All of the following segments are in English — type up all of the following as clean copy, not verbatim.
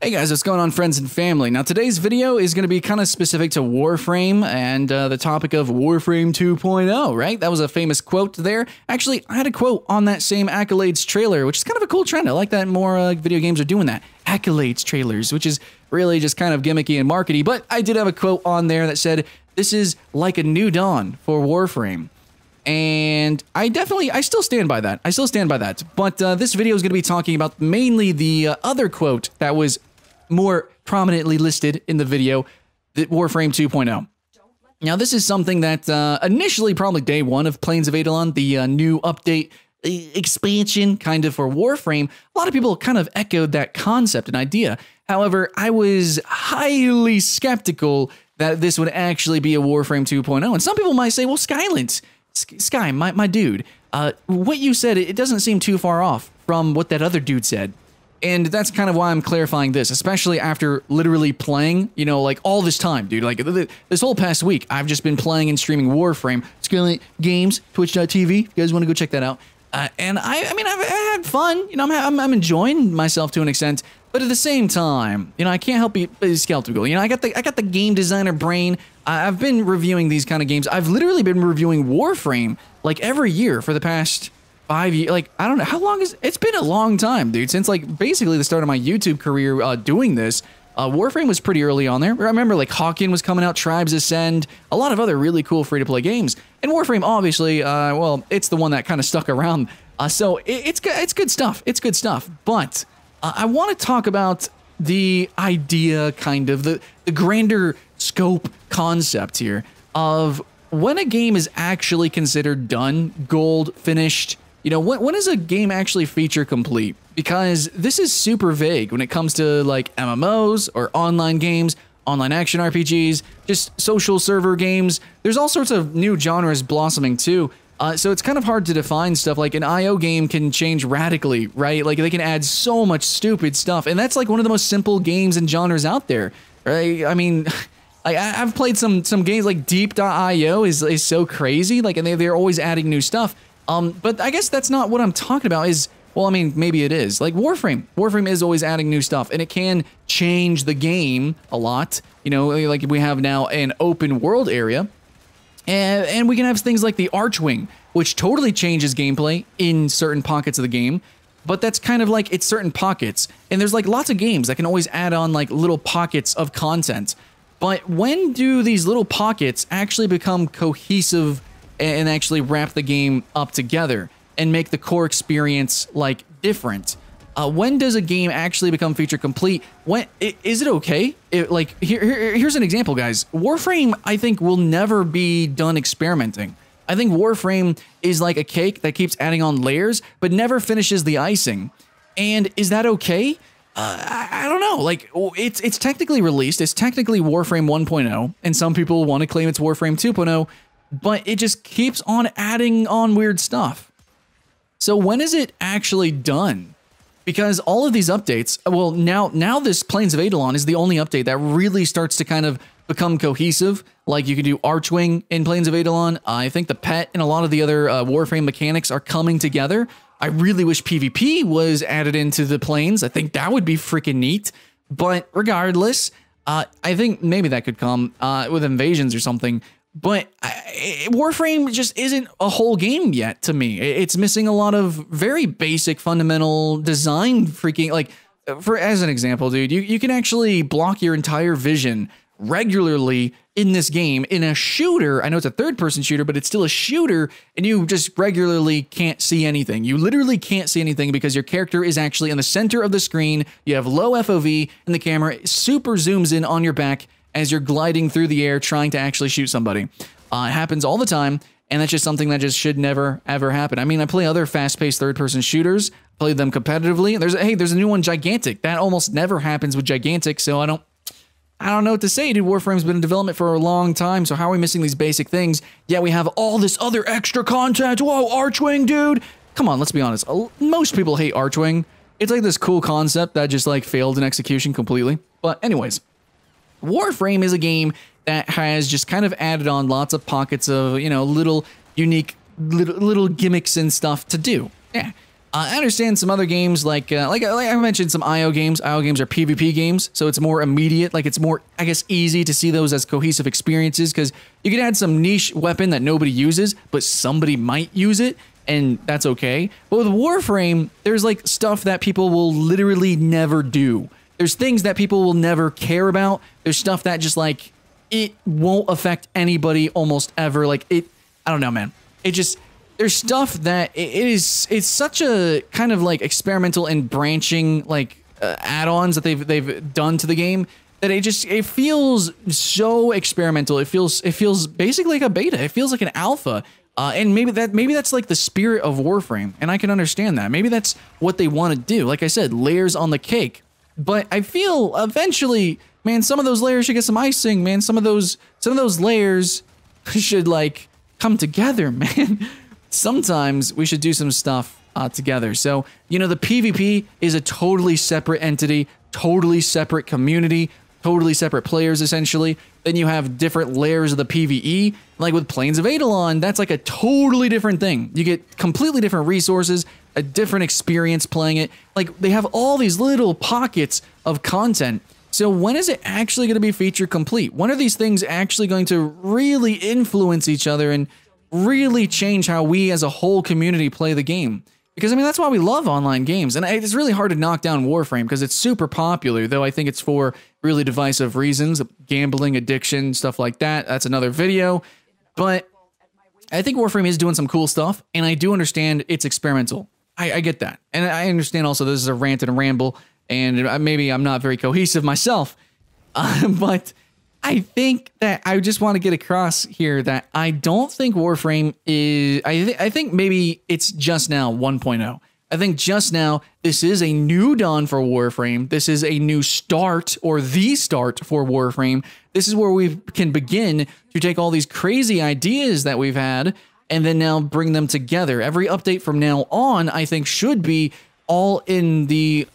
Hey guys, what's going on, friends and family? Now today's video is going to be kind of specific to Warframe and the topic of Warframe 2.0, right? That was a famous quote there. Actually, I had a quote on that same Accolades trailer, which is kind of a cool trend. I like that more video games are doing that. Accolades trailers, which is really just kind of gimmicky and markety, but I did have a quote on there that said, "This is like a new dawn for Warframe." And I still stand by that. But this video is going to be talking about mainly the other quote that was more prominently listed in the video, the Warframe 2.0. Now, this is something that initially, probably day one of Plains of Eidolon, the new update expansion kind of for Warframe, a lot of people kind of echoed that concept and idea. However, I was highly skeptical that this would actually be a Warframe 2.0. And some people might say, well, Skylent, Sky, my dude, what you said, it doesn't seem too far off from what that other dude said. And that's kind of why I'm clarifying this, especially after literally playing, you know, like all this time, dude. Like this whole past week, I've just been playing and streaming Warframe, Skylent Games, Twitch.tv. If you guys want to go check that out. And I mean, I've had fun. You know, I'm enjoying myself to an extent. But at the same time, you know, I can't help be skeptical. You know, I got the game designer brain. I've been reviewing these kind of games. I've literally been reviewing Warframe like every year for the past 5 years. Like, I don't know how long it's been a long time, dude, since like basically the start of my YouTube career doing this. Warframe was pretty early on there. I remember like Hawken was coming out, Tribes Ascend, a lot of other really cool free-to-play games. And Warframe, obviously, well, it's the one that kind of stuck around. So it's good stuff. It's good stuff. But I want to talk about the idea, kind of the grander scope concept here of when a game is actually considered done, gold, finished. You know, when is a game actually feature complete? Because this is super vague when it comes to like MMOs or online games, online action RPGs, just social server games. There's all sorts of new genres blossoming too. So it's kind of hard to define stuff. Like an IO game can change radically, right? Like they can add so much stupid stuff. And that's like one of the most simple games and genres out there, right? I mean, I've played some games like Deep.io is so crazy. Like, and they're always adding new stuff. But I guess that's not what I'm talking about is, well, I mean, maybe it is. Like Warframe. Warframe is always adding new stuff, and it can change the game a lot. You know, like we have now an open world area, and we can have things like the Archwing, which totally changes gameplay in certain pockets of the game, but that's kind of like it's certain pockets. And there's like lots of games that can always add on like little pockets of content. But when do these little pockets actually become cohesive and actually wrap the game up together and make the core experience like different? When does a game actually become feature complete? When is it okay? Here's an example, guys. Warframe, I think, will never be done experimenting. I think Warframe is like a cake that keeps adding on layers, but never finishes the icing. And is that okay? I don't know. Like, it's technically released. It's technically Warframe 1.0, and some people want to claim it's Warframe 2.0. But it just keeps on adding on weird stuff. So when is it actually done? Because all of these updates, well, now this Plains of Eidolon is the only update that really starts to kind of become cohesive. Like you can do Archwing in Plains of Eidolon. I think the pet and a lot of the other Warframe mechanics are coming together. I really wish PvP was added into the Plains. I think that would be freaking neat. But regardless, I think maybe that could come with invasions or something. But Warframe just isn't a whole game yet to me. It's missing a lot of very basic fundamental design freaking, like, as an example, dude, you can actually block your entire vision regularly in this game in a shooter. I know it's a third-person shooter, but it's still a shooter, and you just regularly can't see anything. You literally can't see anything because your character is actually in the center of the screen. You have low FOV, and the camera super zooms in on your back as you're gliding through the air trying to actually shoot somebody. It happens all the time, and that's just something that just should never, ever happen. I mean, I play other fast-paced third-person shooters, play them competitively. There's a new one, Gigantic. That almost never happens with Gigantic, so I don't know what to say, dude. Warframe's been in development for a long time, so how are we missing these basic things? Yeah, we have all this other extra content. Whoa, Archwing, dude! Come on, let's be honest. Most people hate Archwing. It's like this cool concept that just like failed in execution completely. But anyways, Warframe is a game that has just kind of added on lots of pockets of, you know, little unique, little gimmicks and stuff to do. Yeah. I understand some other games like I mentioned some IO games. IO games are PvP games, so it's more immediate. Like it's more, I guess, easy to see those as cohesive experiences because you can add some niche weapon that nobody uses, but somebody might use it, and that's okay. But with Warframe, there's like stuff that people will literally never do. There's things that people will never care about. There's stuff that just like it won't affect anybody almost ever. Like it, I don't know, man. It just. There's stuff that it's such a kind of like experimental and branching like add-ons that they've done to the game that it feels so experimental. It feels basically like a beta. It feels like an alpha. And maybe that's like the spirit of Warframe, and I can understand that. Maybe that's what they want to do. Like I said, layers on the cake. But I feel eventually, man, some of those layers should get some icing, man. Some of those layers should like come together, man. Sometimes we should do some stuff together. So, you know, the PvP is a totally separate entity, totally separate community, totally separate players, essentially. Then you have different layers of the PvE. Like with Plains of Eidolon, that's like a totally different thing. You get completely different resources, a different experience playing it. Like, they have all these little pockets of content. So when is it actually going to be feature complete? When are these things actually going to really influence each other and really change how we as a whole community play the game? Because I mean, that's why we love online games, and it's really hard to knock down Warframe because it's super popular, though I think it's for really divisive reasons, gambling, addiction, stuff like that. That's another video, but I think Warframe is doing some cool stuff, and I do understand it's experimental. I get that, and I understand also this is a rant and a ramble, and maybe I'm not very cohesive myself, but I think that I just want to get across here that I don't think Warframe is... I think maybe it's just now 1.0. I think just now this is a new dawn for Warframe. This is a new start, or the start for Warframe. This is where we can begin to take all these crazy ideas that we've had and then now bring them together. Every update from now on, I think, should be all in the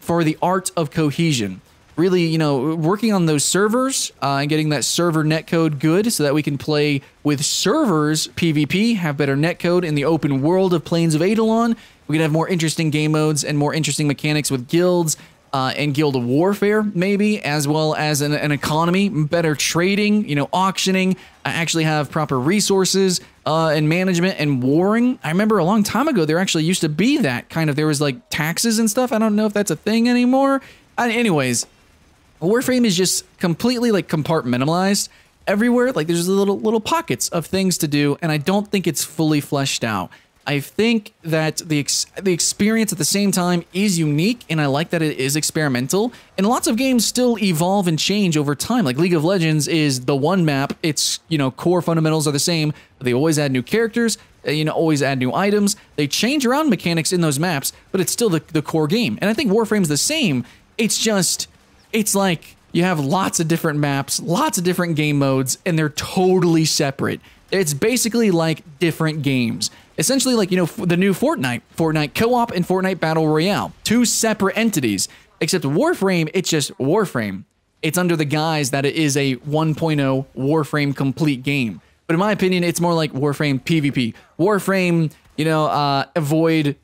for the art of cohesion. Really, you know, working on those servers and getting that server netcode good so that we can play with servers PvP, have better netcode in the open world of Plains of Eidolon. We can have more interesting game modes and more interesting mechanics with guilds and guild warfare, maybe, as well as an economy, better trading, you know, auctioning, actually have proper resources and management and warring. I remember a long time ago, there actually used to be that kind of, there was like taxes and stuff. I don't know if that's a thing anymore. Anyways, Warframe is just completely like compartmentalized everywhere. Like there's little pockets of things to do, and I don't think it's fully fleshed out. I think that the experience at the same time is unique, and I like that it is experimental. And lots of games still evolve and change over time. Like League of Legends is the one map. Its, you know, core fundamentals are the same, but they always add new characters. You know, always add new items. They change around mechanics in those maps, but it's still the core game. And I think Warframe's the same. It's just... it's like you have lots of different maps, lots of different game modes, and they're totally separate. It's basically like different games. Essentially like, you know, the new Fortnite Co-op and Fortnite Battle Royale. Two separate entities. Except Warframe, it's just Warframe. It's under the guise that it is a 1.0 Warframe complete game. But in my opinion, it's more like Warframe PvP. Warframe, you know, avoid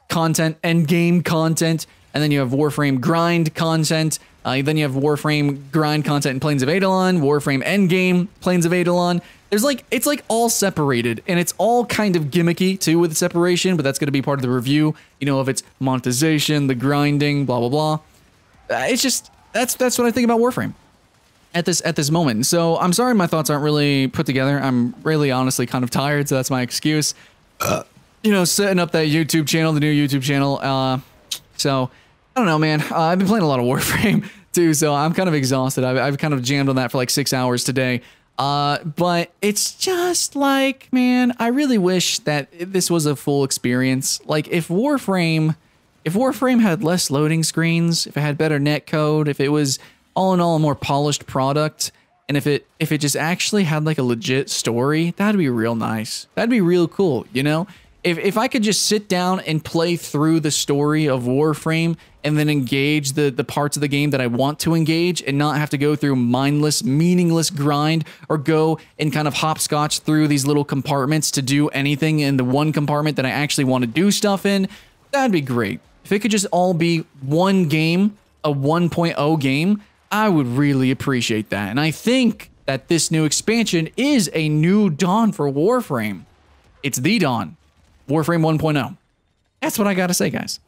content, end game content, and then you have Warframe grind content. Then you have Warframe grind content in Plains of Eidolon, Warframe endgame, Plains of Eidolon. There's like, it's like all separated, and it's all kind of gimmicky too with the separation, but that's going to be part of the review, you know, of its monetization, the grinding, blah, blah, blah. It's just, that's what I think about Warframe at this moment. So I'm sorry my thoughts aren't really put together. I'm really honestly kind of tired, so that's my excuse. You know, setting up that YouTube channel, the new YouTube channel. So I don't know, man. I've been playing a lot of Warframe too, so I'm kind of exhausted. I've kind of jammed on that for like 6 hours today. But it's just like, man, I really wish that this was a full experience. Like if Warframe had less loading screens, if it had better netcode, if it was all in all a more polished product, and if it just actually had like a legit story, that'd be real nice. That'd be real cool, you know? If I could just sit down and play through the story of Warframe and then engage the parts of the game that I want to engage and not have to go through mindless, meaningless grind or go and kind of hopscotch through these little compartments to do anything in the one compartment that I actually want to do stuff in, that'd be great. If it could just all be one game, a 1.0 game, I would really appreciate that. And I think that this new expansion is a new dawn for Warframe. It's the dawn. Warframe 1.0. That's what I gotta say, guys.